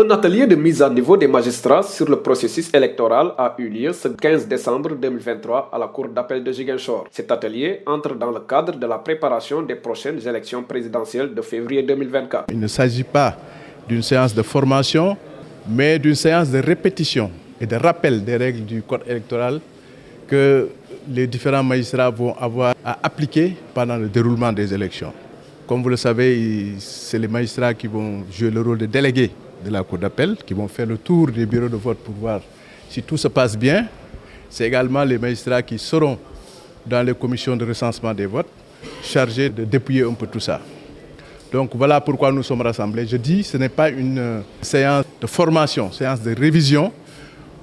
Un atelier de mise à niveau des magistrats sur le processus électoral a eu lieu ce 15 décembre 2023 à la Cour d'appel de Ziguinchor. Cet atelier entre dans le cadre de la préparation des prochaines élections présidentielles de février 2024. Il ne s'agit pas d'une séance de formation, mais d'une séance de répétition et de rappel des règles du code électoral que les différents magistrats vont avoir à appliquer pendant le déroulement des élections. Comme vous le savez, c'est les magistrats qui vont jouer le rôle de délégués de la Cour d'appel, qui vont faire le tour des bureaux de vote pour voir si tout se passe bien. C'est également les magistrats qui seront dans les commissions de recensement des votes, chargés de dépouiller un peu tout ça. Donc voilà pourquoi nous sommes rassemblés. Je dis, ce n'est pas une séance de formation, séance de révision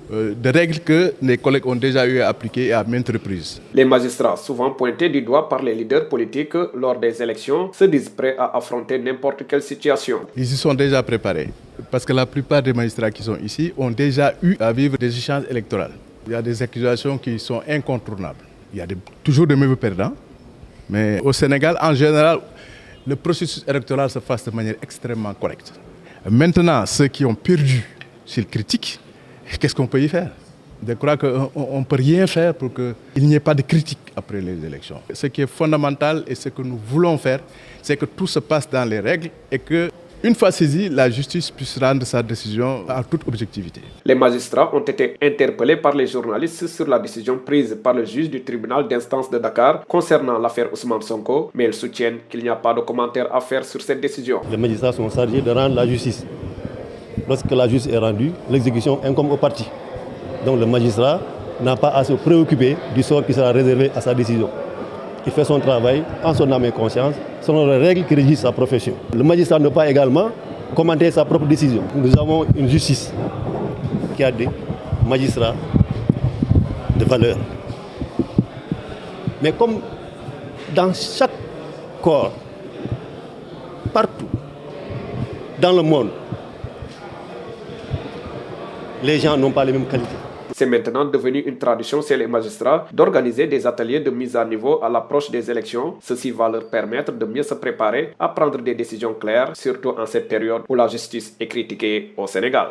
de règles que les collègues ont déjà eu à appliquer à maintes reprises. Les magistrats, souvent pointés du doigt par les leaders politiques lors des élections, se disent prêts à affronter n'importe quelle situation. Ils y sont déjà préparés, parce que la plupart des magistrats qui sont ici ont déjà eu à vivre des échanges électoraux. Il y a des accusations qui sont incontournables. Il y a toujours de mauvais perdants, mais au Sénégal, en général, le processus électoral se passe de manière extrêmement correcte. Maintenant, ceux qui ont perdu, s'ils critiquent, qu'est-ce qu'on peut y faire? Je crois qu'on ne peut rien faire pour qu'il n'y ait pas de critique après les élections. Ce qui est fondamental et ce que nous voulons faire, c'est que tout se passe dans les règles et qu'une fois saisie, la justice puisse rendre sa décision en toute objectivité. Les magistrats ont été interpellés par les journalistes sur la décision prise par le juge du tribunal d'instance de Dakar concernant l'affaire Ousmane Sonko, mais ils soutiennent qu'il n'y a pas de commentaire à faire sur cette décision. Les magistrats sont chargés de rendre la justice. Lorsque la justice est rendue, l'exécution incombe au parti. Donc le magistrat n'a pas à se préoccuper du sort qui sera réservé à sa décision. Il fait son travail en son âme et conscience, selon les règles qui régissent sa profession. Le magistrat ne peut pas également commenter sa propre décision. Nous avons une justice qui a des magistrats de valeur. Mais comme dans chaque corps, partout dans le monde, les gens n'ont pas les mêmes qualités. C'est maintenant devenu une tradition chez les magistrats d'organiser des ateliers de mise à niveau à l'approche des élections. Ceci va leur permettre de mieux se préparer à prendre des décisions claires, surtout en cette période où la justice est critiquée au Sénégal.